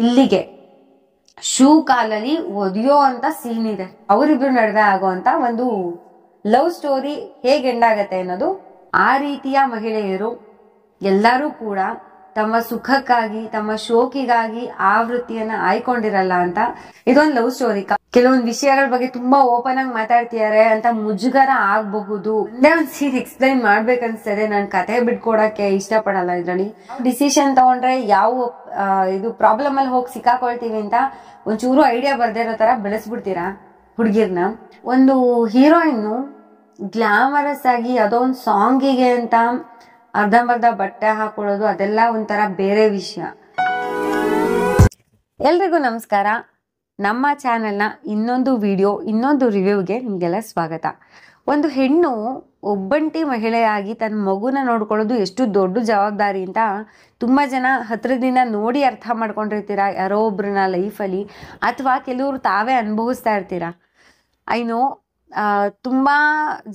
ಇಲ್ಲಿಗೆ ಶೂ ಕಾಲಲ್ಲಿ ಒದಿಯೋ ಅಂತ ಸೀನ್ ಇದೆ. ಅವರಿಬ್ರು ನಡುವೆ ಆಗುವಂತ ಒಂದು ಲವ್ ಸ್ಟೋರಿ ಹೇಗೆ ಎಂಡ್ ಆಗತ್ತೆ ಅನ್ನೋದು. ಆ ರೀತಿಯ ಮಹಿಳೆಯರು ಎಲ್ಲರೂ ಕೂಡ ತಮ್ಮ ಸುಖಕ್ಕಾಗಿ ತಮ್ಮ ಶೋಕಿಗಾಗಿ ಆ ವೃತ್ತಿಯನ್ನ ಆಯ್ಕೊಂಡಿರಲ್ಲ ಅಂತ ಇದೊಂದು ಲವ್ ಸ್ಟೋರಿ. ಕೆಲವೊಂದು ವಿಷಯಗಳ ಬಗ್ಗೆ ತುಂಬಾ ಓಪನ್ ಆಗಿ ಮಾತಾಡ್ತಿದ್ದಾರೆ ಅಂತ ಮುಜುಗರ ಆಗಬಹುದು. ಒಂದೇ ಒಂದ್ ಸೀನ್ ಎಕ್ಸ್ಪ್ಲೈನ್ ಮಾಡ್ಬೇಕನ್ಸ್ತದೆ. ನಾನು ಕತೆ ಬಿಟ್ಕೊಡಕ್ಕೆ ಇಷ್ಟಪಡಲ್ಲ. ಇದ್ರಲ್ಲಿ ಡಿಸಿಷನ್ ತಗೊಂಡ್ರೆ ಯಾವ ಇದು ಪ್ರಾಬ್ಲಮ್ ಅಲ್ಲಿ ಹೋಗಿ ಸಿಕ್ಕಾಕೊಳ್ತೀವಿ ಅಂತ ಒಂಚೂರು ಐಡಿಯಾ ಬರ್ದೇ ಇರೋ ತರ ಬೆಳೆಸ್ಬಿಡ್ತೀರಾ ಹುಡುಗಿರ್ನ. ಒಂದು ಹೀರೋಯಿನ್ ಗ್ಲಾಮರಸ್ ಆಗಿ ಅದೋ ಒಂದು ಸಾಂಗಿಗೆ ಅಂತ ಅರ್ಧಂಬರ್ಧ ಬಟ್ಟೆ ಹಾಕೊಳ್ಳೋದು ಅದೆಲ್ಲ ಒಂಥರ ಬೇರೆ ವಿಷಯ. ಎಲ್ರಿಗೂ ನಮಸ್ಕಾರ. ನಮ್ಮ ಚಾನೆಲ್ನ ಇನ್ನೊಂದು ವಿಡಿಯೋ ಇನ್ನೊಂದು ರಿವ್ಯೂಗೆ ನಿಮಗೆಲ್ಲ ಸ್ವಾಗತ. ಒಂದು ಹೆಣ್ಣು ಒಬ್ಬಂಟಿ ಮಹಿಳೆಯಾಗಿ ತನ್ನ ಮಗುನ ನೋಡ್ಕೊಳ್ಳೋದು ಎಷ್ಟು ದೊಡ್ಡ ಜವಾಬ್ದಾರಿ ಅಂತ ತುಂಬ ಜನ ಹತ್ರದಿಂದ ನೋಡಿ ಅರ್ಥ ಮಾಡ್ಕೊಂಡಿರ್ತೀರ ಯಾರೋ ಒಬ್ರನ್ನ ಲೈಫಲ್ಲಿ, ಅಥವಾ ಕೆಲವರು ತಾವೇ ಅನುಭವಿಸ್ತಾ ಇರ್ತೀರ. ಐನೋ ತುಂಬ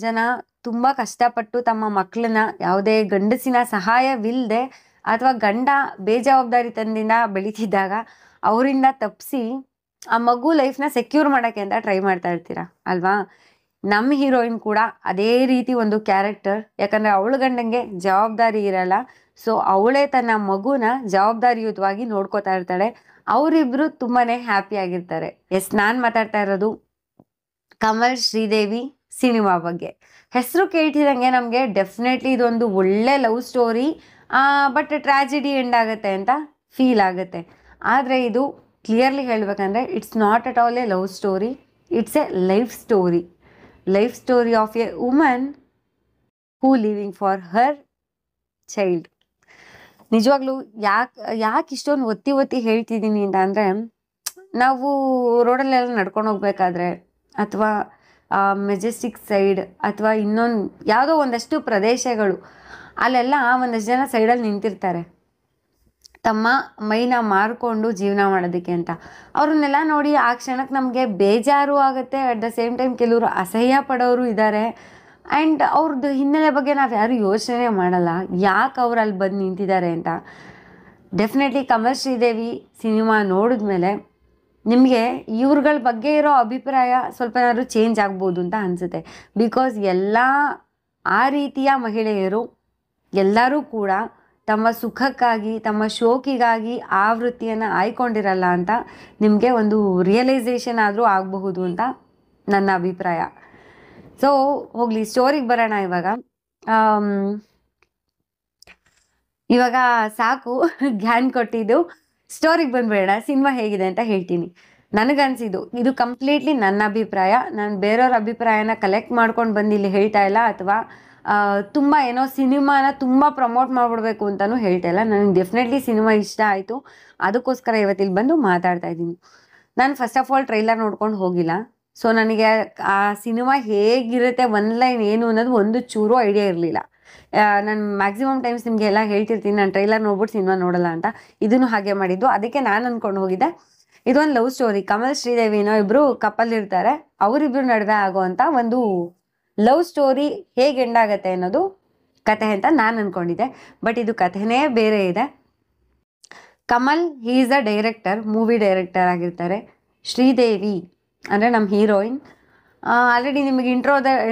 ಜನ ತುಂಬ ಕಷ್ಟಪಟ್ಟು ತಮ್ಮ ಮಕ್ಕಳನ್ನ ಯಾವುದೇ ಗಂಡಸಿನ ಸಹಾಯವಿಲ್ಲದೆ ಅಥವಾ ಗಂಡ ಬೇಜವಾಬ್ದಾರಿತನದಿಂದ ಬೆಳೀತಿದ್ದಾಗ ಅವರಿಂದ ತಪ್ಪಿಸಿ ಆ ಮಗು ಲೈಫ್ನ ಸೆಕ್ಯೂರ್ ಮಾಡೋಕ್ಕೆ ಅಂತ ಟ್ರೈ ಮಾಡ್ತಾ ಇರ್ತೀರ ಅಲ್ವಾ. ನಮ್ಮ ಹೀರೋಯಿನ್ ಕೂಡ ಅದೇ ರೀತಿ ಒಂದು ಕ್ಯಾರೆಕ್ಟರ್. ಯಾಕಂದರೆ ಅವಳ ಗಂಡಂಗೆ ಜವಾಬ್ದಾರಿ ಇರಲ್ಲ, ಸೊ ಅವಳೇ ತನ್ನ ಮಗುನ ಜವಾಬ್ದಾರಿಯುತವಾಗಿ ನೋಡ್ಕೋತಾ ಇರ್ತಾಳೆ. ಅವರಿಬ್ರು ತುಂಬಾ ಹ್ಯಾಪಿ ಆಗಿರ್ತಾರೆ. ನಾನು ಮಾತಾಡ್ತಾ ಇರೋದು ಕಮಲ್ ಶ್ರೀದೇವಿ ಸಿನಿಮಾ ಬಗ್ಗೆ. ಹೆಸರು ಕೇಳ್ತಿದಂಗೆ ನಮಗೆ ಡೆಫಿನೆಟ್ಲಿ ಇದೊಂದು ಒಳ್ಳೆ love story, but tragedy end ಆಗುತ್ತೆ ಅಂತ ಫೀಲ್ ಆಗುತ್ತೆ. ಆದರೆ ಇದು ಕ್ಲಿಯರ್ಲಿ ಹೇಳ್ಬೇಕಂದ್ರೆ it's not at all A love story, it's A life story. Life story of A woman who living for her child. ನಿಜವಾಗ್ಲೂ ಯಾಕೆ ಇಷ್ಟೊಂದು ಒತ್ತಿ ಹೇಳ್ತಿದ್ದೀನಿ ಅಂತ ಅಂದರೆ, ನಾವು ರೋಡಲ್ಲೆಲ್ಲ ನಡ್ಕೊಂಡು ಹೋಗ್ಬೇಕಾದ್ರೆ ಅಥವಾ ಮೆಜೆಸ್ಟಿಕ್ ಸೈಡ್ ಅಥವಾ ಇನ್ನೊಂದು ಯಾವುದೋ ಒಂದಷ್ಟು ಪ್ರದೇಶಗಳು ಅಲ್ಲೆಲ್ಲ ಒಂದಷ್ಟು ಜನ ಸೈಡಲ್ಲಿ ನಿಂತಿರ್ತಾರೆ ತಮ್ಮ ಮೈನ ಮಾರ್ಕೊಂಡು ಜೀವನ ಮಾಡೋದಕ್ಕೆ ಅಂತ. ಅವ್ರನ್ನೆಲ್ಲ ನೋಡಿ ಆ ಕ್ಷಣಕ್ಕೆ ನಮಗೆ ಬೇಜಾರು ಆಗುತ್ತೆ. ಅಟ್ ದ ಸೇಮ್ ಟೈಮ್ ಕೆಲವರು ಅಸಹ್ಯ ಪಡೋರು ಇದ್ದಾರೆ. ಆ್ಯಂಡ್ ಅವ್ರದ್ದು ಹಿನ್ನೆಲೆ ಬಗ್ಗೆ ನಾವು ಯಾರು ಯೋಚನೆ ಮಾಡಲ್ಲ, ಯಾಕೆ ಅವ್ರು ಅಲ್ಲಿ ಬಂದು ನಿಂತಿದ್ದಾರೆ ಅಂತ. ಡೆಫಿನೆಟ್ಲಿ ಕಮಲ್ ಶ್ರೀದೇವಿ ಸಿನಿಮಾ ನೋಡಿದ್ಮೇಲೆ ನಿಮಗೆ ಇವ್ರುಗಳ ಬಗ್ಗೆ ಇರೋ ಅಭಿಪ್ರಾಯ ಸ್ವಲ್ಪ ಏನಾದ್ರು ಚೇಂಜ್ ಆಗ್ಬೋದು ಅಂತ ಅನಿಸುತ್ತೆ. ಬಿಕಾಸ್ ಎಲ್ಲ ಆ ರೀತಿಯ ಮಹಿಳೆಯರು ಎಲ್ಲರೂ ಕೂಡ ತಮ್ಮ ಸುಖಕ್ಕಾಗಿ ತಮ್ಮ ಶೋಕಿಗಾಗಿ ಆ ವೃತ್ತಿಯನ್ನು ಆಯ್ಕೊಂಡಿರಲ್ಲ ಅಂತ ನಿಮಗೆ ಒಂದು ರಿಯಲೈಸೇಷನ್ ಆದರೂ ಆಗಬಹುದು ಅಂತ ನನ್ನ ಅಭಿಪ್ರಾಯ. ಸೊ ಹೋಗಲಿ, ಸ್ಟೋರಿಗೆ ಬರೋಣ. ಇವಾಗ ಸಾಕು ಗ್ಯಾನ್ ಕೊಟ್ಟಿದ್ದು, ಸ್ಟೋರಿಗೆ ಬಂದ್ಬೇಡ. ಸಿನಿಮಾ ಹೇಗಿದೆ ಅಂತ ಹೇಳ್ತೀನಿ. ನನಗನ್ಸಿದ್ದು ಇದು ಕಂಪ್ಲೀಟ್ಲಿ ನನ್ನ ಅಭಿಪ್ರಾಯ. ನಾನು ಬೇರೆಯವ್ರ ಅಭಿಪ್ರಾಯನ ಕಲೆಕ್ಟ್ ಮಾಡ್ಕೊಂಡು ಬಂದು ಇಲ್ಲಿ ಹೇಳ್ತಾ ಇಲ್ಲ, ಅಥವಾ ತುಂಬ ಏನೋ ಸಿನಿಮಾನ ತುಂಬ ಪ್ರಮೋಟ್ ಮಾಡಿಬಿಡ್ಬೇಕು ಅಂತಲೂ ಹೇಳ್ತಾ ಇಲ್ಲ. ನನಗೆ ಡೆಫಿನೆಟ್ಲಿ ಸಿನಿಮಾ ಇಷ್ಟ ಆಯಿತು, ಅದಕ್ಕೋಸ್ಕರ ಇವತ್ತಿಲ್ಲಿ ಬಂದು ಮಾತಾಡ್ತಾ ಇದ್ದೀನಿ. ನಾನು ಫಸ್ಟ್ ಆಫ್ ಆಲ್ ಟ್ರೈಲರ್ ನೋಡ್ಕೊಂಡು ಹೋಗಿಲ್ಲ. ಸೊ ನನಗೆ ಆ ಸಿನಿಮಾ ಹೇಗಿರುತ್ತೆ, ಒಂದು ಲೈನ್ ಏನು ಅನ್ನೋದು ಒಂದು ಚೂರು ಐಡಿಯಾ ಇರಲಿಲ್ಲ. ನಾನು ಮ್ಯಾಕ್ಸಿಮಮ್ ಟೈಮ್ಸ್ ನಿಮಗೆಲ್ಲ ಹೇಳ್ತಿರ್ತೀನಿ ನಾನು ಟ್ರೈಲರ್ ನೋಡ್ಬಿಟ್ಟು ಸಿನಿಮಾ ನೋಡಲ್ಲ ಅಂತ. ಇದನ್ನು ಹಾಗೆ ಮಾಡಿದ್ದು. ಅದಕ್ಕೆ ನಾನು ಅಂದ್ಕೊಂಡು ಹೋಗಿದ್ದೆ ಇದೊಂದು ಲವ್ ಸ್ಟೋರಿ. ಕಮಲ್ ಶ್ರೀದೇವಿನೋ ಇಬ್ಬರು ಕಪಲ್ ಇರ್ತಾರೆ, ಅವರಿಬ್ರು ನಡುವೆ ಆಗುವಂಥ ಒಂದು ಲವ್ ಸ್ಟೋರಿ ಹೇಗೆ ಎಂಡ್ ಆಗುತ್ತೆ ಅನ್ನೋದು ಕತೆ ಅಂತ ನಾನು ಅಂದ್ಕೊಂಡಿದ್ದೆ. ಬಟ್ ಇದು ಕಥೆನೇ ಬೇರೆ ಇದೆ. Kamal he is a director, movie director ಆಗಿರ್ತಾರೆ. ಶ್ರೀದೇವಿ ಅಂದರೆ ನಮ್ಮ ಹೀರೋಯಿನ್ ಆಲ್ರೆಡಿ ನಿಮಗೆ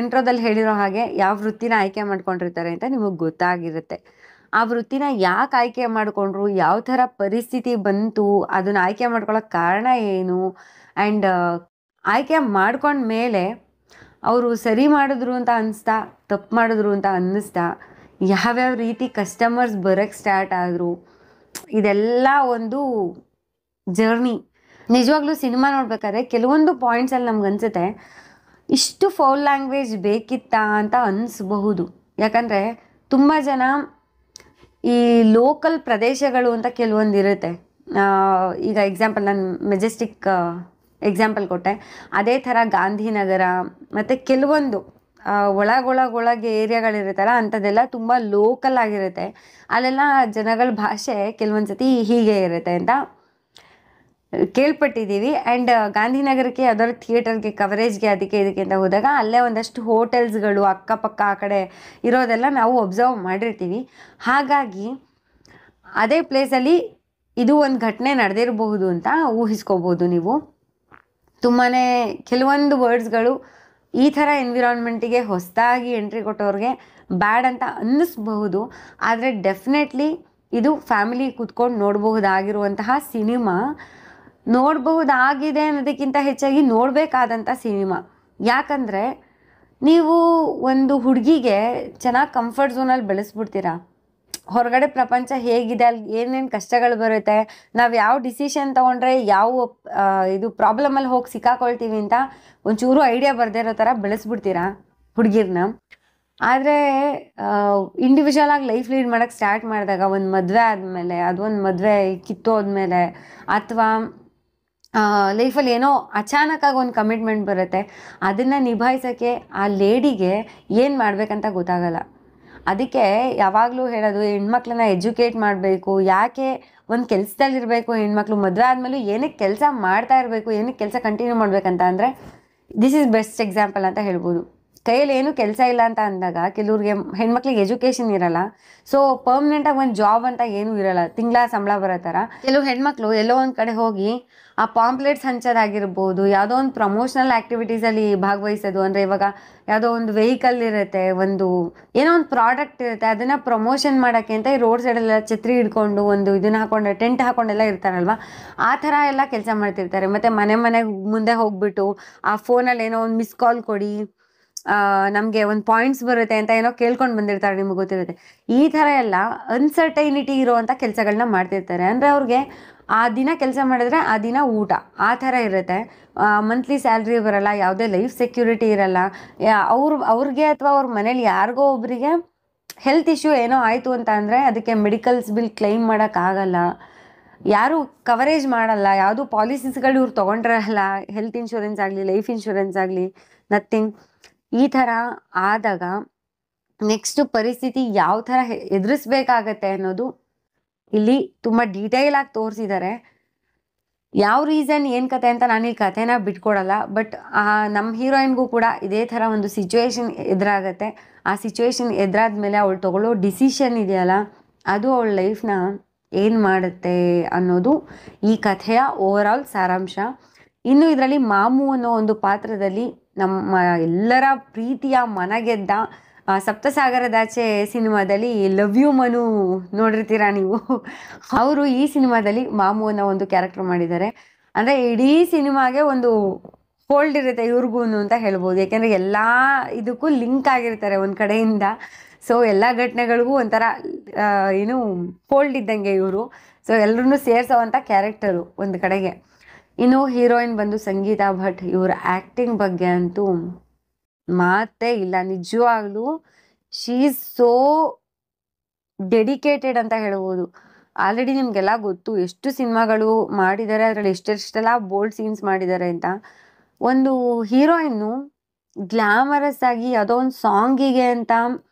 ಇಂಟ್ರೋದಲ್ಲಿ ಹೇಳಿರೋ ಹಾಗೆ ಯಾವ ವೃತ್ತಿನ ಆಯ್ಕೆ ಮಾಡ್ಕೊಂಡಿರ್ತಾರೆ ಅಂತ ನಿಮಗೆ ಗೊತ್ತಾಗಿರುತ್ತೆ. ಆ ವೃತ್ತಿನ ಯಾಕೆ ಆಯ್ಕೆ ಮಾಡಿಕೊಂಡ್ರು, ಯಾವ ಥರ ಪರಿಸ್ಥಿತಿ ಬಂತು, ಅದನ್ನು ಆಯ್ಕೆ ಮಾಡ್ಕೊಳ್ಳೋಕೆ ಕಾರಣ ಏನು, ಆ್ಯಂಡ್ ಆಯ್ಕೆ ಮಾಡ್ಕೊಂಡ್ಮೇಲೆ ಅವರು ಸರಿ ಮಾಡಿದ್ರು ಅಂತ ಅನ್ನಿಸ್ತಾ, ತಪ್ಪು ಮಾಡಿದ್ರು ಅಂತ ಅನ್ನಿಸ್ತಾ, ಯಾವ್ಯಾವ ರೀತಿ ಕಸ್ಟಮರ್ಸ್ ಬರೋಕ್ಕೆ ಸ್ಟಾರ್ಟ್ ಆದರು, ಇದೆಲ್ಲ ಒಂದು ಜರ್ನಿ. ನಿಜವಾಗ್ಲೂ ಸಿನಿಮಾ ನೋಡ್ಬೇಕಾದ್ರೆ ಕೆಲವೊಂದು ಪಾಯಿಂಟ್ಸಲ್ಲಿ ನಮ್ಗೆ ಅನಿಸುತ್ತೆ ಇಷ್ಟು ಫೌಲ್ ಲ್ಯಾಂಗ್ವೇಜ್ ಬೇಕಿತ್ತಾ ಅಂತ ಅನಿಸ್ಬಹುದು. ಯಾಕಂದರೆ ತುಂಬ ಜನ ಈ ಲೋಕಲ್ ಪ್ರದೇಶಗಳು ಅಂತ ಕೆಲವೊಂದು ಇರುತ್ತೆ. ಈಗ ಎಕ್ಸಾಂಪಲ್ ನಾನು ಮೆಜೆಸ್ಟಿಕ್ ಎಕ್ಸಾಂಪಲ್ ಕೊಟ್ಟೆ. ಅದೇ ಥರ ಗಾಂಧಿನಗರ ಮತ್ತು ಕೆಲವೊಂದು ಒಳಗೆ ಏರಿಯಾಗಳಿರುತ್ತಲ್ಲ, ಅಂಥದ್ದೆಲ್ಲ ತುಂಬ ಲೋಕಲ್ ಆಗಿರುತ್ತೆ. ಅಲ್ಲೆಲ್ಲ ಜನಗಳ ಭಾಷೆ ಕೆಲವೊಂದು ಸತಿ ಹೀಗೆ ಇರುತ್ತೆ ಅಂತ ಕೇಳ್ಪಟ್ಟಿದ್ದೀವಿ. ಆ್ಯಂಡ್ ಗಾಂಧಿನಗರಕ್ಕೆ ಯಾವ್ದಾದ್ರು ಥಿಯೇಟರ್ಗೆ ಕವರೇಜ್ಗೆ ಅದಕ್ಕೆ ಇದಕ್ಕೆ ಅಂತ ಹೋದಾಗ ಅಲ್ಲೇ ಒಂದಷ್ಟು ಹೋಟೆಲ್ಸ್ಗಳು ಅಕ್ಕಪಕ್ಕ ಆ ಕಡೆ ಇರೋದೆಲ್ಲ ನಾವು ಒಬ್ಸರ್ವ್ ಮಾಡಿರ್ತೀವಿ. ಹಾಗಾಗಿ ಅದೇ ಪ್ಲೇಸಲ್ಲಿ ಇದು ಒಂದು ಘಟನೆ ನಡೆದಿರಬಹುದು ಅಂತ ಊಹಿಸ್ಕೋಬೋದು ನೀವು. ತುಂಬಾ ಕೆಲವೊಂದು ವರ್ಡ್ಸ್ಗಳು ಈ ಥರ ಎನ್ವಿರಾನ್ಮೆಂಟಿಗೆ ಹೊಸದಾಗಿ ಎಂಟ್ರಿ ಕೊಟ್ಟವ್ರಿಗೆ ಬ್ಯಾಡ್ ಅಂತ ಅನ್ನಿಸ್ಬಹುದು. ಆದರೆ ಡೆಫಿನೆಟ್ಲಿ ಇದು ಫ್ಯಾಮಿಲಿ ಕೂತ್ಕೊಂಡು ನೋಡಬಹುದಾಗಿರುವಂತಹ ಸಿನಿಮಾ, ನೋಡಬಹುದಾಗಿದೆ ಅನ್ನೋದಕ್ಕಿಂತ ಹೆಚ್ಚಾಗಿ ನೋಡಬೇಕಾದಂಥ ಸಿನಿಮಾ. ಯಾಕಂದರೆ ನೀವು ಒಂದು ಹುಡುಗಿಗೆ ಚೆನ್ನಾಗಿ ಕಂಫರ್ಟ್ ಝೋನಲ್ಲಿ ಬೆಳೆಸ್ಬಿಡ್ತೀರಾ. ಹೊರಗಡೆ ಪ್ರಪಂಚ ಹೇಗಿದೆ, ಅಲ್ಲಿ ಏನೇನು ಕಷ್ಟಗಳು ಬರುತ್ತೆ, ನಾವು ಯಾವ ಡಿಸಿಷನ್ ತೊಗೊಂಡ್ರೆ ಯಾವ ಇದು ಪ್ರಾಬ್ಲಮಲ್ಲಿ ಹೋಗಿ ಸಿಕ್ಕಾಕೊಳ್ತೀವಿ ಅಂತ ಒಂಚೂರು ಐಡಿಯಾ ಬರದೇ ಇರೋ ಥರ ಬೆಳೆಸ್ಬಿಡ್ತೀರಾ ಹುಡುಗಿರ್ನ. ಆದರೆ ಇಂಡಿವಿಜುವಲ್ ಆಗಿ ಲೈಫ್ ಲೀಡ್ ಮಾಡೋಕ್ಕೆ ಸ್ಟಾರ್ಟ್ ಮಾಡಿದಾಗ, ಒಂದು ಮದುವೆ ಆದಮೇಲೆ, ಅದೊಂದು ಮದುವೆ ಕಿತ್ತೋದ್ಮೇಲೆ, ಅಥವಾ ಲೈಫಲ್ಲಿ ಏನೋ ಅಚಾನಕ್ಕಾಗಿ ಒಂದು ಕಮಿಟ್ಮೆಂಟ್ ಬರುತ್ತೆ, ಅದನ್ನು ನಿಭಾಯಿಸೋಕ್ಕೆ ಆ ಲೇಡಿಗೆ ಏನು ಮಾಡಬೇಕಂತ ಗೊತ್ತಾಗಲ್ಲ. ಅದಕ್ಕೆ ಯಾವಾಗಲೂ ಹೇಳೋದು, ಹೆಣ್ಮಕ್ಳನ್ನ ಎಜುಕೇಟ್ ಮಾಡಬೇಕು. ಯಾಕೆ ಒಂದು ಕೆಲಸದಲ್ಲಿರಬೇಕು ಹೆಣ್ಮಕ್ಳು, ಮದುವೆ ಆದಮೇಲೂ ಏನಕ್ಕೆ ಕೆಲಸ ಮಾಡ್ತಾ ಇರಬೇಕು, ಏನಕ್ಕೆ ಕೆಲಸ ಕಂಟಿನ್ಯೂ ಮಾಡಬೇಕಂತ ಅಂದರೆ ದಿಸ್ ಈಸ್ ಬೆಸ್ಟ್ ಎಕ್ಸಾಂಪಲ್ ಅಂತ ಹೇಳ್ಬೋದು. ಕೈಯಲ್ಲಿ ಏನು ಕೆಲಸ ಇಲ್ಲ ಅಂತ ಅಂದಾಗ ಕೆಲವ್ರಿಗೆ ಹೆಣ್ಮಕ್ಳಿಗೆ ಎಜುಕೇಷನ್ ಇರಲ್ಲ, ಸೊ ಪರ್ಮನೆಂಟಾಗಿ ಒಂದು ಜಾಬ್ ಅಂತ ಏನೂ ಇರಲ್ಲ, ತಿಂಗಳ ಸಂಬಳ ಬರೋ ಥರ. ಕೆಲವು ಹೆಣ್ಮಕ್ಳು ಎಲ್ಲೋ ಒಂದು ಕಡೆ ಹೋಗಿ ಆ ಪಾಂಪ್ಲೆಟ್ಸ್ ಹಂಚೋದಾಗಿರ್ಬೋದು, ಯಾವುದೋ ಒಂದು ಪ್ರಮೋಷನಲ್ ಆ್ಯಕ್ಟಿವಿಟೀಸಲ್ಲಿ ಭಾಗವಹಿಸೋದು. ಅಂದರೆ ಇವಾಗ ಯಾವುದೋ ಒಂದು ವೆಹಿಕಲ್ ಇರುತ್ತೆ, ಒಂದು ಏನೋ ಒಂದು ಪ್ರಾಡಕ್ಟ್ ಇರುತ್ತೆ, ಅದನ್ನು ಪ್ರಮೋಷನ್ ಮಾಡೋಕ್ಕೆ ಅಂತ ಈ ರೋಡ್ ಸೈಡೆಲ್ಲ ಛತ್ರಿ ಹಿಡ್ಕೊಂಡು ಒಂದು ಇದನ್ನು ಹಾಕೊಂಡು ಟೆಂಟ್ ಹಾಕೊಂಡೆಲ್ಲ ಇರ್ತಾರಲ್ವ, ಆ ಥರ ಎಲ್ಲ ಕೆಲಸ ಮಾಡ್ತಿರ್ತಾರೆ. ಮತ್ತು ಮನೆ ಮುಂದೆ ಹೋಗ್ಬಿಟ್ಟು ಆ ಫೋನಲ್ಲಿ ಏನೋ ಒಂದು ಮಿಸ್ ಕಾಲ್ ಕೊಡಿ, ನಮಗೆ ಒಂದು ಪಾಯಿಂಟ್ಸ್ ಬರುತ್ತೆ ಅಂತ ಏನೋ ಕೇಳ್ಕೊಂಡು ಬಂದಿರ್ತಾರೆ, ನಿಮಗೆ ಗೊತ್ತಿರುತ್ತೆ. ಈ ಥರ ಎಲ್ಲ ಅನ್ಸರ್ಟೈನಿಟಿ ಇರೋವಂಥ ಕೆಲಸಗಳನ್ನ ಮಾಡ್ತಿರ್ತಾರೆ. ಅಂದರೆ ಅವ್ರಿಗೆ ಆ ದಿನ ಕೆಲಸ ಮಾಡಿದ್ರೆ ಆ ದಿನ ಊಟ, ಆ ಥರ ಇರುತ್ತೆ. ಮಂತ್ಲಿ ಸ್ಯಾಲ್ರಿ ಬರಲ್ಲ, ಯಾವುದೇ ಲೈಫ್ ಸೆಕ್ಯೂರಿಟಿ ಇರಲ್ಲ. ಅವ್ರಿಗೆ ಅಥವಾ ಅವ್ರ ಮನೇಲಿ ಯಾರಿಗೋ ಒಬ್ಬರಿಗೆ ಹೆಲ್ತ್ ಇಶ್ಯೂ ಏನೋ ಆಯಿತು ಅಂತ ಅಂದರೆ ಅದಕ್ಕೆ ಮೆಡಿಕಲ್ಸ್ ಬಿಲ್ ಕ್ಲೈಮ್ ಮಾಡೋಕ್ಕಾಗಲ್ಲ, ಯಾರೂ ಕವರೇಜ್ ಮಾಡಲ್ಲ, ಯಾವುದೂ ಪಾಲಿಸೀಸ್ಗಳು ಇವ್ರು ತೊಗೊಂಡಿರಲ್ಲ, ಹೆಲ್ತ್ ಇನ್ಶೂರೆನ್ಸ್ ಆಗಲಿ ಲೈಫ್ ಇನ್ಶೂರೆನ್ಸ್ ಆಗಲಿ ನಥಿಂಗ್. ಈ ಥರ ಆದಾಗ ನೆಕ್ಸ್ಟ್ ಪರಿಸ್ಥಿತಿ ಯಾವ ಥರ ಎದುರಿಸ್ಬೇಕಾಗತ್ತೆ ಅನ್ನೋದು ಇಲ್ಲಿ ತುಂಬ ಡೀಟೇಲ್ ಆಗಿ ತೋರಿಸಿದ್ದಾರೆ. ಯಾವ ರೀಸನ್ ಏನು ಕತೆ ಅಂತ ನಾನು ಈ ಕಥೆನ ಬಿಟ್ಕೊಡಲ್ಲ, ಬಟ್ ನಮ್ಮ ಹೀರೋಯಿನ್ಗೂ ಕೂಡ ಇದೇ ಥರ ಒಂದು ಸಿಚುವೇಶನ್ ಎದುರಾಗತ್ತೆ. ಆ ಸಿಚುವೇಶನ್ ಎದುರಾದ್ಮೇಲೆ ಅವಳು ತಗೊಳ್ಳೋ ಡಿಸಿಷನ್ ಇದೆಯಲ್ಲ, ಅದು ಅವಳ ಲೈಫ್ನ ಏನು ಮಾಡುತ್ತೆ ಅನ್ನೋದು ಈ ಕಥೆಯ ಓವರ್ ಆಲ್ ಸಾರಾಂಶ. ಇನ್ನು ಇದರಲ್ಲಿ ಮಾಮು ಅನ್ನೋ ಒಂದು ಪಾತ್ರದಲ್ಲಿ ನಮ್ಮ ಎಲ್ಲರ ಪ್ರೀತಿಯ ಮನಗೆದ್ದ ಸಪ್ತಸಾಗರದಾಚೆ ಸಿನಿಮಾದಲ್ಲಿ ಲವ್ ಯು ಮನು ನೋಡಿರ್ತೀರಾ ನೀವು, ಅವರು ಈ ಸಿನಿಮಾದಲ್ಲಿ ಮಾಮು ಅನ್ನೋ ಒಂದು ಕ್ಯಾರೆಕ್ಟರ್ ಮಾಡಿದ್ದಾರೆ. ಅಂದರೆ ಇಡೀ ಸಿನಿಮಾಗೆ ಒಂದು ಹೋಲ್ಡ್ ಇರುತ್ತೆ ಇವ್ರಿಗೂ ಅಂತ ಹೇಳ್ಬೋದು. ಯಾಕೆಂದರೆ ಎಲ್ಲ ಇದಕ್ಕೂ ಲಿಂಕ್ ಆಗಿರ್ತಾರೆ ಒಂದು ಕಡೆಯಿಂದ. ಸೊ ಎಲ್ಲ ಘಟನೆಗಳಿಗೂ ಒಂಥರ ಏನು ಹೋಲ್ಡ್ ಇದ್ದಂಗೆ ಇವರು. ಸೊ ಎಲ್ಲರೂ ಸೇರಿಸೋವಂಥ ಕ್ಯಾರೆಕ್ಟರು ಒಂದು ಕಡೆಗೆ. ಇನ್ನು ಹೀರೋಯಿನ್ ಬಂದು ಸಂಗೀತಾ ಭಟ್, ಇವರ ಆ್ಯಕ್ಟಿಂಗ್ ಬಗ್ಗೆ ಅಂತೂ ಮಾತೇ ಇಲ್ಲ. ನಿಜವಾಗ್ಲೂ ಶೀ ಈಸ್ ಸೋ ಡೆಡಿಕೇಟೆಡ್ ಅಂತ ಹೇಳ್ಬೋದು. ಆಲ್ರೆಡಿ ನಿಮಗೆಲ್ಲ ಗೊತ್ತು ಎಷ್ಟು ಸಿನಿಮಾಗಳು ಮಾಡಿದ್ದಾರೆ, ಅದರಲ್ಲಿ ಎಷ್ಟೆಷ್ಟೆಲ್ಲ ಬೋಲ್ಡ್ ಸೀನ್ಸ್ ಮಾಡಿದ್ದಾರೆ ಅಂತ. ಒಂದು ಹೀರೋಯಿನ್ನು ಗ್ಲಾಮರಸ್ ಆಗಿ ಯಾವುದೋ ಒಂದು ಸಾಂಗಿಗೆ ಅಂತ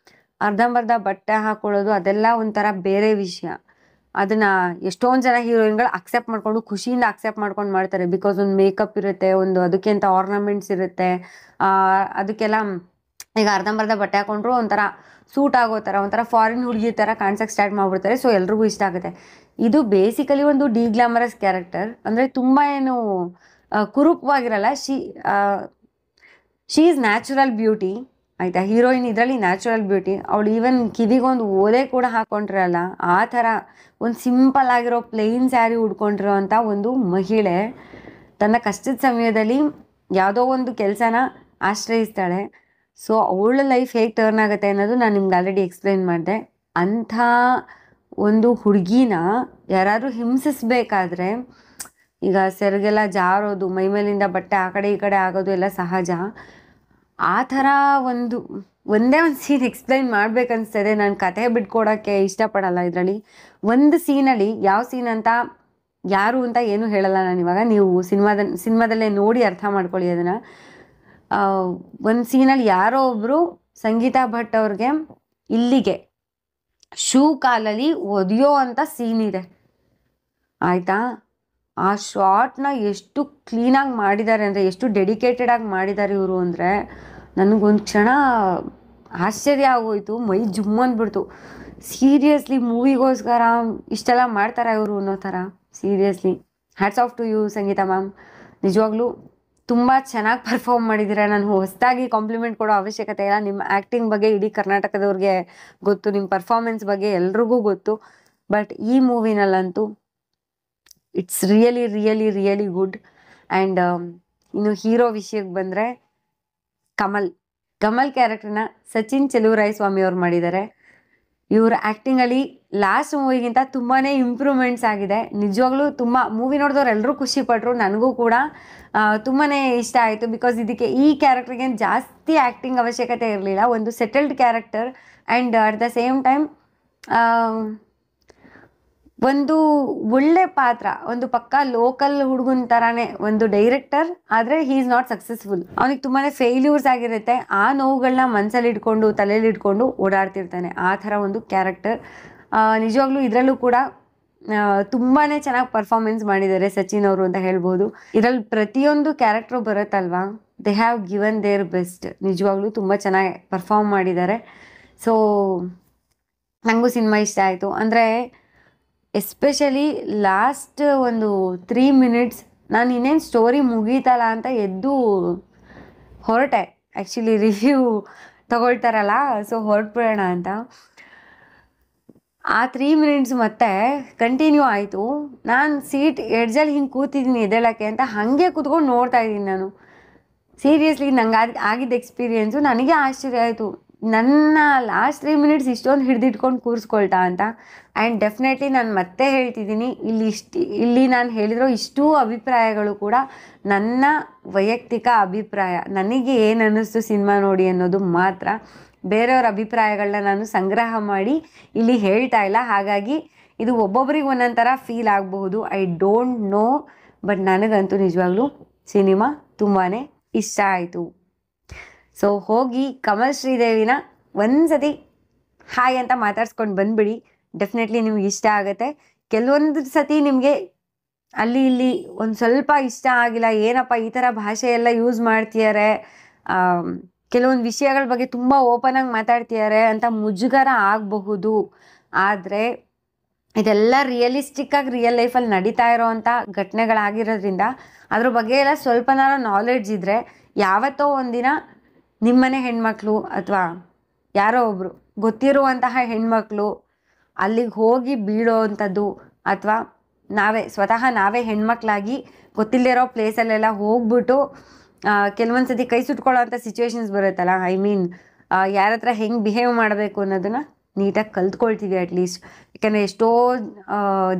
ಅರ್ಧಂಬರ್ಧ ಬಟ್ಟೆ ಹಾಕೊಳ್ಳೋದು ಅದೆಲ್ಲ ಒಂಥರ ಬೇರೆ ವಿಷಯ. ಅದನ್ನು ಎಷ್ಟೊಂದು ಜನ ಹೀರೋಯಿನ್ಗಳು ಅಕ್ಸೆಪ್ಟ್ ಮಾಡಿಕೊಂಡು ಖುಷಿಯಿಂದ ಅಕ್ಸೆಪ್ಟ್ ಮಾಡ್ಕೊಂಡು ಮಾಡ್ತಾರೆ. ಬಿಕಾಸ್ ಒಂದು ಮೇಕಪ್ ಇರುತ್ತೆ, ಒಂದು ಅದಕ್ಕೆ ಅಂತ ಆರ್ನಮೆಂಟ್ಸ್ ಇರುತ್ತೆ, ಅದಕ್ಕೆಲ್ಲ ಈಗ ಅರ್ಧಂಬರ್ಧ ಬಟ್ಟೆ ಹಾಕೊಂಡ್ರು ಒಂಥರ ಸೂಟ್ ಆಗೋ ಥರ, ಒಂಥರ ಫಾರಿನ್ ಹುಡುಗಿ ಥರ ಕಾಣಿಸೋಕ್ಕೆ ಸ್ಟಾರ್ಟ್ ಮಾಡಿಬಿಡ್ತಾರೆ. ಸೊ ಎಲ್ರಿಗೂ ಇಷ್ಟ ಆಗುತ್ತೆ. ಇದು ಬೇಸಿಕಲಿ ಒಂದು ಡಿಗ್ಲಾಮರಸ್ ಕ್ಯಾರೆಕ್ಟರ್. ಅಂದರೆ ತುಂಬ ಏನು ಕುರೂಪವಾಗಿರಲ್ಲ. ಶೀ ಈಸ್ ನ್ಯಾಚುರಲ್ ಬ್ಯೂಟಿ ಆಯಿತಾ. ಹೀರೋಯಿನ್ ಇದರಲ್ಲಿ ನ್ಯಾಚುರಲ್ ಬ್ಯೂಟಿ. ಅವಳು ಈವನ್ ಕಿವಿಗೊಂದು ಓಲೆ ಕೂಡ ಹಾಕ್ಕೊಂಡಿರಲ್ಲ, ಆ ಥರ ಒಂದು ಸಿಂಪಲ್ ಆಗಿರೋ ಪ್ಲೇನ್ ಸ್ಯಾರಿ ಉಡ್ಕೊಂಡಿರೋ ಅಂಥ ಒಂದು ಮಹಿಳೆ ತನ್ನ ಕಷ್ಟದ ಸಮಯದಲ್ಲಿ ಯಾವುದೋ ಒಂದು ಕೆಲಸನ ಆಶ್ರಯಿಸ್ತಾಳೆ. ಸೊ ಅವಳ ಲೈಫ್ ಹೇಗೆ ಟರ್ನ್ ಆಗುತ್ತೆ ಅನ್ನೋದು ನಾನು ನಿಮ್ಗೆ ಆಲ್ರೆಡಿ ಎಕ್ಸ್ಪ್ಲೈನ್ ಮಾಡಿದೆ. ಅಂಥ ಒಂದು ಹುಡುಗಿನ ಯಾರಾದರೂ ಹಿಂಸಿಸ್ಬೇಕಾದ್ರೆ, ಈಗ ಸೆರಗೆಲ್ಲ ಜಾರೋದು, ಮೈಮೇಲಿಂದ ಬಟ್ಟೆ ಆ ಕಡೆ ಈ ಕಡೆ ಆಗೋದು ಎಲ್ಲ ಸಹಜ. ಆ ಥರ ಒಂದೇ ಒಂದು ಸೀನ್ ಎಕ್ಸ್ಪ್ಲೈನ್ ಮಾಡ್ಬೇಕನ್ಸ್ತದೆ. ನಾನು ಕತೆ ಬಿಟ್ಕೊಡೋಕ್ಕೆ ಇಷ್ಟಪಡಲ್ಲ. ಇದರಲ್ಲಿ ಒಂದು ಸೀನಲ್ಲಿ ಯಾವ ಸೀನ್ ಅಂತ ಯಾರು ಅಂತ ಏನೂ ಹೇಳಲ್ಲ ನಾನು ಇವಾಗ, ನೀವು ಸಿನಿಮಾದಲ್ಲೇ ನೋಡಿ ಅರ್ಥ ಮಾಡ್ಕೊಳ್ಳಿ ಅದನ್ನು. ಒಂದು ಸೀನಲ್ಲಿ ಯಾರೋ ಒಬ್ಬರು ಸಂಗೀತಾ ಭಟ್ ಅವ್ರಿಗೆ ಇಲ್ಲಿಗೆ ಶೂ ಕಾಲಲ್ಲಿ ಒದೆಯೋ ಅಂತ ಸೀನ್ ಇದೆ ಆಯಿತಾ. ಆ ಶಾರ್ಟ್ನ ಎಷ್ಟು ಕ್ಲೀನಾಗಿ ಮಾಡಿದ್ದಾರೆ ಅಂದರೆ, ಎಷ್ಟು ಡೆಡಿಕೇಟೆಡಾಗಿ ಮಾಡಿದ್ದಾರೆ ಇವರು ಅಂದರೆ ನನಗೊಂದು ಕ್ಷಣ ಆಶ್ಚರ್ಯ ಆಗೋಯ್ತು, ಮೈ ಜುಮ್ ಅಂದ್ಬಿಡ್ತು. ಸೀರಿಯಸ್ಲಿ ಮೂವಿಗೋಸ್ಕರ ಇಷ್ಟೆಲ್ಲ ಮಾಡ್ತಾರ ಇವರು ಅನ್ನೋ ಥರ. Seriously hats off to you Sangeetha ma'am. ನಿಜವಾಗ್ಲೂ ತುಂಬ ಚೆನ್ನಾಗಿ ಪರ್ಫಾರ್ಮ್ ಮಾಡಿದ್ದೀರಾ. ನಾನು ಹೊಸದಾಗಿ ಕಾಂಪ್ಲಿಮೆಂಟ್ ಕೊಡೋ ಅವಶ್ಯಕತೆ ಇಲ್ಲ. ನಿಮ್ಮ ಆ್ಯಕ್ಟಿಂಗ್ ಬಗ್ಗೆ ಇಡೀ ಕರ್ನಾಟಕದವ್ರಿಗೆ ಗೊತ್ತು, ನಿಮ್ಮ ಪರ್ಫಾರ್ಮೆನ್ಸ್ ಬಗ್ಗೆ ಎಲ್ರಿಗೂ ಗೊತ್ತು. ಬಟ್ ಈ ಮೂವಿನಲ್ಲಂತೂ it's really really really good. And ಇನ್ನು ಹೀರೋ ವಿಷಯಕ್ಕೆ ಬಂದರೆ ಕಮಲ್ ಕ್ಯಾರೆಕ್ಟರ್ನ ಸಚಿನ್ ಚೆಲುವರಾಯಸ್ವಾಮಿ ಅವ್ರು ಮಾಡಿದ್ದಾರೆ. ಇವ್ರ ಆ್ಯಕ್ಟಿಂಗಲ್ಲಿ ಲಾಸ್ಟ್ ಮೂವಿಗಿಂತ ತುಂಬಾ ಇಂಪ್ರೂವ್ಮೆಂಟ್ಸ್ ಆಗಿದೆ. ನಿಜವಾಗ್ಲೂ ತುಂಬ ಮೂವಿ ನೋಡಿದವ್ರು ಎಲ್ಲರೂ ಖುಷಿಪಟ್ಟರು. ನನಗೂ ಕೂಡ ತುಂಬಾ ಇಷ್ಟ ಆಯಿತು. ಬಿಕಾಸ್ ಇದಕ್ಕೆ ಈ ಕ್ಯಾರೆಕ್ಟರ್ಗೆ ಜಾಸ್ತಿ ಆ್ಯಕ್ಟಿಂಗ್ ಅವಶ್ಯಕತೆ ಇರಲಿಲ್ಲ. ಒಂದು settled character and at the same time ಒಂದು ಒಳ್ಳೆ ಪಾತ್ರ, ಒಂದು ಪಕ್ಕಾ ಲೋಕಲ್ ಹುಡುಗನ ಥರನೇ ಒಂದು ಡೈರೆಕ್ಟರ್. ಆದರೆ ಹೀ ಈಸ್ ನಾಟ್ ಸಕ್ಸಸ್ಫುಲ್. ಅವನಿಗೆ ತುಂಬಾ ಫೇಲ್ಯೂರ್ಸ್ ಆಗಿರುತ್ತೆ. ಆ ನೋವುಗಳನ್ನ ಮನಸ್ಸಲ್ಲಿ ಇಟ್ಕೊಂಡು ತಲೆಯಲ್ಲಿ ಇಟ್ಕೊಂಡು ಓಡಾಡ್ತಿರ್ತಾನೆ. ಆ ಥರ ಒಂದು ಕ್ಯಾರೆಕ್ಟರ್. ನಿಜವಾಗ್ಲೂ ಇದರಲ್ಲೂ ಕೂಡ ತುಂಬಾ ಚೆನ್ನಾಗಿ ಪರ್ಫಾರ್ಮೆನ್ಸ್ ಮಾಡಿದ್ದಾರೆ ಸಚಿನ್ ಅವರು ಅಂತ ಹೇಳ್ಬೋದು. ಇದರಲ್ಲಿ ಪ್ರತಿಯೊಂದು ಕ್ಯಾರೆಕ್ಟ್ರು ಬರುತ್ತಲ್ವಾ, they have given their best. ನಿಜವಾಗ್ಲೂ ತುಂಬ ಚೆನ್ನಾಗಿ ಪರ್ಫಾರ್ಮ್ ಮಾಡಿದ್ದಾರೆ. ಸೊ ನನಗೂ ಸಿನಿಮಾ ಇಷ್ಟ ಆಯಿತು. ಅಂದರೆ ಎಸ್ಪೆಷಲಿ ಲಾಸ್ಟ್ ಒಂದು 3 minutes ನಾನು ಇನ್ನೇನು ಸ್ಟೋರಿ ಮುಗೀತಲ್ಲ ಅಂತ ಎದ್ದು ಹೊರಟೆ. ಆ್ಯಕ್ಚುಲಿ ರಿವ್ಯೂ ತಗೊಳ್ತಾರಲ್ಲ, ಸೊ ಹೊರಟ್ಬಿಡೋಣ ಅಂತ. ಆ 3 minutes ಮತ್ತೆ ಕಂಟಿನ್ಯೂ ಆಯಿತು. ನಾನು ಸೀಟ್ ಎಡ್ಜಲ್ಲಿ ಹಿಂಗೆ ಕೂತಿದ್ದೀನಿ ಎದ್ದೇಳಕ್ಕೆ ಅಂತ, ಹಾಗೆ ಕೂತ್ಕೊಂಡು ನೋಡ್ತಾ ಇದ್ದೀನಿ ನಾನು. ಸೀರಿಯಸ್ಲಿ ನಂಗೆ ಆಗಿದ್ದ ಎಕ್ಸ್ಪೀರಿಯೆನ್ಸು ನನಗೆ ಆಶ್ಚರ್ಯ ಆಯಿತು. ನನ್ನ ಲಾಸ್ಟ್ 3 minutes ಇಷ್ಟೊಂದು ಹಿಡಿದಿಟ್ಕೊಂಡು ಕೂರಿಸ್ಕೊಳ್ತಾ ಅಂತ. ಆ್ಯಂಡ್ ಡೆಫಿನೆಟ್ಲಿ ನಾನು ಮತ್ತೆ ಹೇಳ್ತಿದ್ದೀನಿ, ಇಲ್ಲಿ ನಾನು ಹೇಳಿರೋ ಇಷ್ಟೂ ಅಭಿಪ್ರಾಯಗಳು ಕೂಡ ನನ್ನ ವೈಯಕ್ತಿಕ ಅಭಿಪ್ರಾಯ. ನನಗೆ ಏನು ಅನ್ನಿಸ್ತು ಸಿನಿಮಾ ನೋಡಿ ಅನ್ನೋದು ಮಾತ್ರ. ಬೇರೆಯವ್ರ ಅಭಿಪ್ರಾಯಗಳನ್ನ ನಾನು ಸಂಗ್ರಹ ಮಾಡಿ ಇಲ್ಲಿ ಹೇಳ್ತಾ ಇಲ್ಲ. ಹಾಗಾಗಿ ಇದು ಒಬ್ಬೊಬ್ರಿಗೆ ಒಂದೊಂದು ಥರ ಫೀಲ್ ಆಗಬಹುದು. I don't know. ಬಟ್ ನನಗಂತೂ ನಿಜವಾಗ್ಲೂ ಸಿನಿಮಾ ತುಂಬಾ ಇಷ್ಟ ಆಯಿತು. ಸೊ ಹೋಗಿ ಕಮಲ್ ಶ್ರೀದೇವಿನ ಒಂದ್ಸತಿ ಹಾಯ್ ಅಂತ ಮಾತಾಡ್ಸ್ಕೊಂಡು ಬಂದುಬಿಡಿ. ಡೆಫಿನೆಟ್ಲಿ ನಿಮ್ಗೆ ಇಷ್ಟ ಆಗುತ್ತೆ. ಕೆಲವೊಂದು ಸತಿ ನಿಮಗೆ ಅಲ್ಲಿ ಇಲ್ಲಿ ಒಂದು ಸ್ವಲ್ಪ ಇಷ್ಟ ಆಗಿಲ್ಲ, ಏನಪ್ಪ ಈ ಥರ ಭಾಷೆ ಎಲ್ಲ ಯೂಸ್ ಮಾಡ್ತಿದ್ದಾರೆ, ಕೆಲವೊಂದು ವಿಷಯಗಳ ಬಗ್ಗೆ ತುಂಬ ಓಪನಾಗಿ ಮಾತಾಡ್ತಿದ್ದಾರೆ ಅಂತ ಮುಜುಗರ ಆಗಬಹುದು. ಆದರೆ ಇದೆಲ್ಲ ರಿಯಲಿಸ್ಟಿಕ್ಕಾಗಿ ರಿಯಲ್ ಲೈಫಲ್ಲಿ ನಡೀತಾ ಇರೋವಂಥ ಘಟನೆಗಳಾಗಿರೋದ್ರಿಂದ ಅದ್ರ ಬಗ್ಗೆ ಎಲ್ಲ ಸ್ವಲ್ಪನಾರು ನಾಲೆಡ್ಜ್ ಇದ್ದರೆ ಯಾವತ್ತೋ ಒಂದಿನ ನಿಮ್ಮನೆ ಹೆಣ್ಮಕ್ಳು ಅಥವಾ ಯಾರೋ ಒಬ್ಬರು ಗೊತ್ತಿರುವಂತಹ ಹೆಣ್ಮಕ್ಳು ಅಲ್ಲಿಗೆ ಹೋಗಿ ಬೀಳೋ ಅಂಥದ್ದು, ಅಥವಾ ಸ್ವತಃ ನಾವೇ ಹೆಣ್ಮಕ್ಳಾಗಿ ಗೊತ್ತಿಲ್ಲದಿರೋ ಪ್ಲೇಸಲ್ಲೆಲ್ಲ ಹೋಗ್ಬಿಟ್ಟು ಕೆಲವೊಂದು ಸತಿ ಕೈ ಸುಟ್ಕೊಳ್ಳೋ ಅಂಥ ಸಿಚುವೇಶನ್ಸ್ ಬರುತ್ತಲ್ಲ. ಐ ಮೀನ್ ಯಾರ ಹತ್ರ ಹೆಂಗೆ ಬಿಹೇವ್ ಮಾಡಬೇಕು ಅನ್ನೋದನ್ನು ನೀಟಾಗಿ ಕಲ್ತ್ಕೊಳ್ತೀವಿ ಅಟ್ಲೀಸ್ಟ್. ಯಾಕೆಂದರೆ ಎಷ್ಟೋ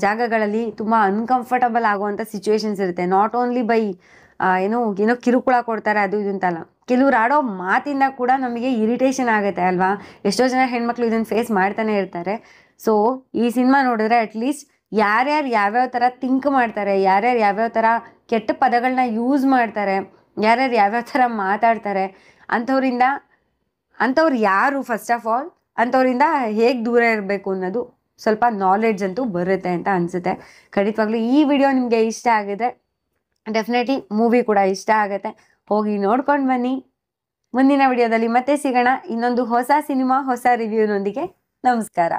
ಜಾಗಗಳಲ್ಲಿ ತುಂಬ ಅನ್ಕಂಫರ್ಟಬಲ್ ಆಗುವಂಥ ಸಿಚುವೇಶನ್ಸ್ ಇರುತ್ತೆ. ನಾಟ್ ಓನ್ಲಿ ಬೈ ಏನೋ ಕಿರುಕುಳ ಕೊಡ್ತಾರೆ ಅದು ಇದು ಅಂತಲ್ಲ, ಕೆಲವ್ರು ಆಡೋ ಮಾತಿಂದ ಕೂಡ ನಮಗೆ ಇರಿಟೇಷನ್ ಆಗುತ್ತೆ ಅಲ್ವಾ. ಎಷ್ಟೋ ಜನ ಹೆಣ್ಮಕ್ಳು ಇದನ್ನು ಫೇಸ್ ಮಾಡ್ತಾನೆ ಇರ್ತಾರೆ. ಸೊ ಈ ಸಿನಿಮಾ ನೋಡಿದ್ರೆ ಅಟ್ಲೀಸ್ಟ್ ಯಾರ್ಯಾರು ಯಾವ್ಯಾವ ಥರ ಥಿಂಕ್ ಮಾಡ್ತಾರೆ, ಯಾರ್ಯಾರು ಯಾವ್ಯಾವ ಥರ ಕೆಟ್ಟ ಪದಗಳನ್ನ ಯೂಸ್ ಮಾಡ್ತಾರೆ, ಯಾರ್ಯಾರು ಯಾವ್ಯಾವ ಥರ ಮಾತಾಡ್ತಾರೆ, ಅಂಥವ್ರು ಯಾರು ಫಸ್ಟ್ ಆಫ್ ಆಲ್, ಅಂಥವ್ರಿಂದ ಹೇಗೆ ದೂರ ಇರಬೇಕು ಅನ್ನೋದು ಸ್ವಲ್ಪ ನಾಲೆಡ್ಜ್ ಅಂತೂ ಬರುತ್ತೆ ಅಂತ ಅನಿಸುತ್ತೆ. ಖಂಡಿತವಾಗ್ಲೂ ಈ ವಿಡಿಯೋ ನಿಮಗೆ ಇಷ್ಟ ಆಗಿದೆ, ಡೆಫಿನೆಟ್ಲಿ ಮೂವಿ ಕೂಡ ಇಷ್ಟ ಆಗುತ್ತೆ. ಹೋಗಿ ನೋಡ್ಕೊಂಡು ಬನ್ನಿ. ಮುಂದಿನ ವಿಡಿಯೋದಲ್ಲಿ ಮತ್ತೆ ಸಿಗೋಣ ಇನ್ನೊಂದು ಹೊಸ ಸಿನಿಮಾ ಹೊಸ ರಿವ್ಯೂನೊಂದಿಗೆ. ನಮಸ್ಕಾರ.